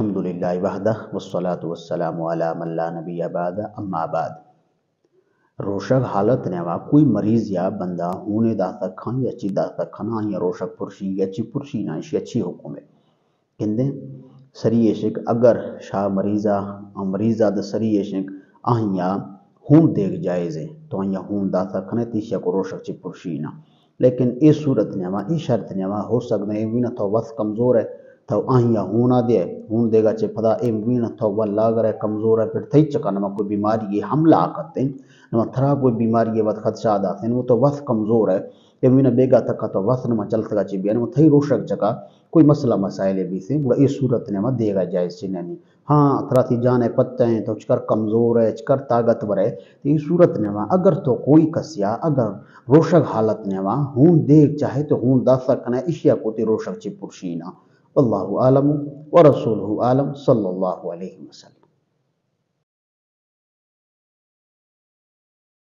الحمدللہ وحدہ والصلاة والسلام علی من لا نبی بعد اما بعد۔ روشک حالت نیوا کوئی مریض یا بندہ ہونے دا تکھاں یا چی دا تکھاں یا روشک پرشی یا چی پرشی نائش یا چی حکم ہے کندیں سری شک اگر شاہ مریضہ دا سری شک آہیا ہون دیکھ جائز ہے تو آہیا ہون دا تکھاں تیشیا کو روشک چی پرشی نا، لیکن اس صورت نیوا اس شرط نیوا ہو سکتا ہے وینا تو وقت کمزور ہے تو آہیا ہونا دے ہون دے گا چے پدا ایم وینا تو واللہ اگر ہے کمزور ہے پھر تھی چکا نما کوئی بیماری یہ حملہ آکتے ہیں نما تھرا کوئی بیماری یہ وقت خدشہ آتے ہیں وہ تو وقت کمزور ہے ایم وینا بیگا تکا تو وقت نما چلتا گا چے بیا نما تھی روشک چکا کوئی مسئلہ مسائل بھی سے بڑا اس صورت نما دے گا جائز چی نہیں ہاں تھرا تھی جانے پتہ ہیں تو چکر کمزور ہے چکر طاقتور ہے تو اس صورت نما اگر تو کوئی کسیا اگر روشک حالت نما ہون دیکھ چاہے تو ہون دا سکنا اشیا کو تی روشک چی پرشینا واللہ عالم ورسولہ عالم صلی اللہ علیہ وسلم۔